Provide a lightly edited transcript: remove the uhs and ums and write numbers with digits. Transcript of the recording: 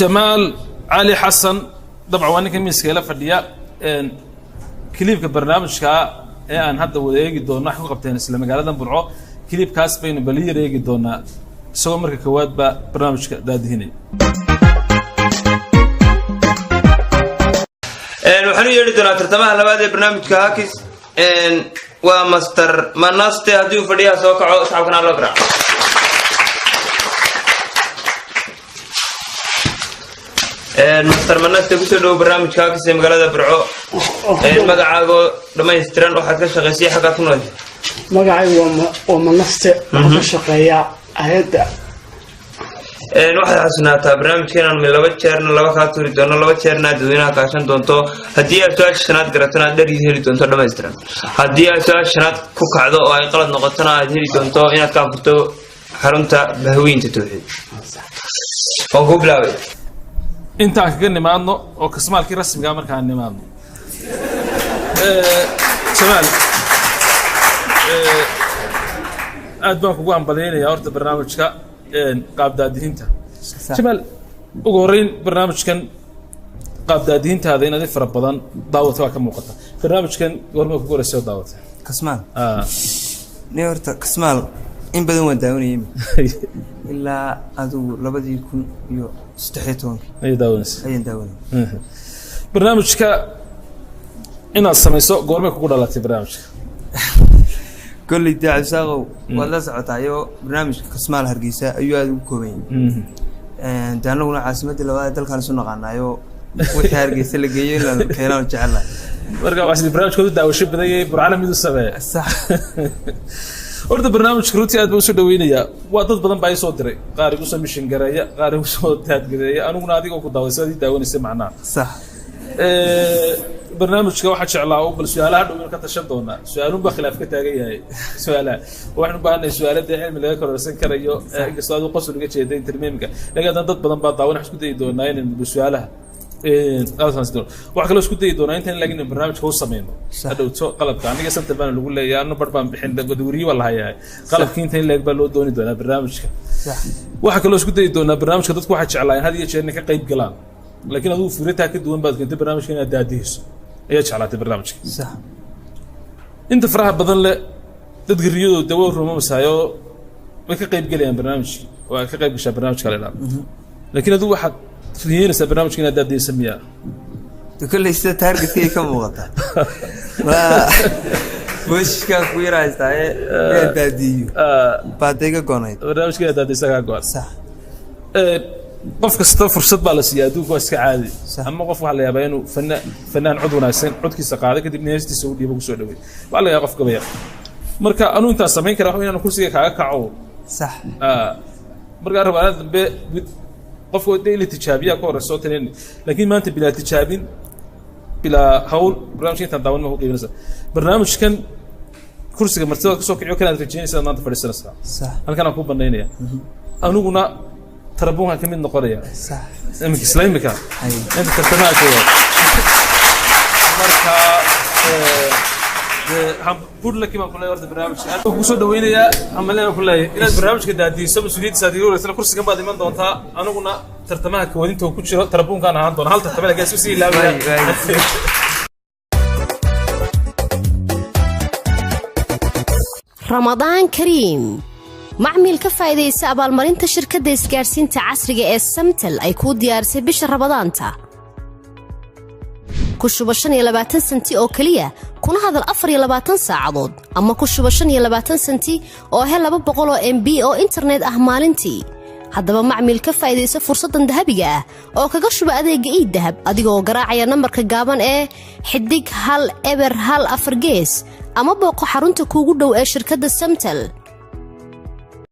جمال علي حسن طبعا وانا كميس كلا فديا كليبك برنامجka ee aan hadda wadeegi doono wax ku qabteen isla magaalada Burco كليبkaas baynu baliir eegi doonaa isagoo marka koowaad ba barnaamijka daadihinay waxaanu yeeri doonaa tartamaha labaad ee barnaamijka Hakis waa master manaste hadii fadhiya soo kaco shacabkana loo garaaco master manaste ku soo dhaw barnaamijka Hakis ee magaalada Burco magacaago dhameystiran waxaad ka shaqeysay xagga ku nool magacaygu waa manaste waxaan ka shaqeeyaa hay'adda waxaad xasuunataa barnaamijkeenan mid laba jeerna laba ka tuuri doono laba jeerna dadweynaha kaashan doonto haddii aad su'aasha shanaad garatana aad dhari heli doonto dhameystiran haddii aad su'aasha shanaad ku kacdo oo ay qalad noqotona aad heli doonto inaad ka furto xarunta bahweynta tawxiid oo ku bilaabay inta kaga nimaadno oo kasmaalkii rasmiga markaan nimaadno Jamal aad baan kugu ambadeynayaa horta barnaamijka qaab daadihinta Jamal ugu horeyn barnaamijkan qaab daadihintaada inaad fara badan daawata ka muuqata barnaamijkan goorma ku goorayso daawata kasmaal ni horta kasmaal in badan waan daawanayay ilaa adigu 2013 ay daawanayay barnaamijka inaad samayso goorma kugu dhalatay barnaamijka كل داعي ساقو ولا سعتايو برنامج كسمال هرقيسة أيو هذا كومين دانو عاصمة الوالد دلكان سو نقانايو وحي هرقيسة اللي جايين لأن كيران جعلنا ورقا واسد برنامج كودو داو شب بداية برعالم ميدو السبايا صح ورد برنامج كروتي أد بوسو دوينيا وادد بدن باي صوت دري قاري بوسو مشين قرايا قاري بوسو تهاد قرايا أنو نادي قوكو داويسا دي داويني سمعنا صح برنامجك واحد شعلاء بالسؤالات ومن كتشدونا سؤالون بخلاف كتاجي سؤالات وإحنا بقى سؤالات ده علم اللي يكرر سن كريو قصاد وقصر اللي جت يدين ترميمك لقيت ضد بدن بعض ونحن سكوت يدونا يعني بسؤالها أصلاً سدور وعقله سكوت يدونا أنت لكن البرنامج هو صميمه هذا وتو قلب كان نيجي سنت بان اللي يقول لي يا إنه بربان بحين بدوري ولا هاي قلب كين تاني لك بالو دوني دونا برنامجك وعقله سكوت يدونا برنامج كده واحد شعلاء هذه شيء إنك قيد كلام لكن هذا فريتها كده وين بعد كنت برنامج كنا داديس ايش على برنامج صح انت فرح بدل له تدغريو دور روما مسايو ما كقيب قليان برنامج وكقيب قشا برنامج كلا لكن هذا واحد فينا برنامج كنا داديس سميها كل شيء تارجت فيه كم وقت وش كويرا استاي داديو بعدين كونايت برنامج كنا داديس كاغوار صح qof kasta fursad baa la siyaa aduunka iska caadi ama qof waxa la yaabaa inuu fanaan cod wanaagsan codkiisa qaado kadib neestiisa uu dhiibo ku soo dhaweey waxa la yaabaa qof gabaya marka anu inta sameyn kara waxa inaan kursiga kaaga kaco sax marka rabaa dambe qofku deeli tijaabiya ka hor soo taleen laakiin maanta bila tijaabin bila hawl barnaamijka inta daawan ma ku qiiminaysa barnaamijkan kursiga martida ka soo kiciyo kana rajaynaysa maanta fadhiisanaysa sax halkan aan ku bandeynaya anuguna تربوها كمين نقرية صح إمك إسلامك أنت ترتمها كذا مركا هم بقول لك ما كل يورد برنامج أنا بقول دوينة يا عملنا كلها إلى البرنامج كده دي سب سوليد ساديو رسالة كورس كم بعد ما دونتها أنا قلنا ترتمها كوين تو كل شيء تربون كان عندهم هل ترتمها جاسوسي لا رمضان كريم معمل كفايدة أبال مرينتا شركة إسكارسينتا عصرية السمتل أي كود ديارسي بش رمضانتا كشو بشان يلباتن سنتي أو كلية كون هذا الأفر يلباتن ساعدود أما كشو بشان يلباتن سنتي أو هلا ببقولو MB أو إنترنت أهمالنتي هذا معمل كفايدة فرصة ذهبية أو كقشو بأديق إيد ذهب أديقو قراعي نمبر كجابان إيه حديق هال إبر هال أفرجيس أما بوقو حرونتا كوجودو إيه شركة السمتل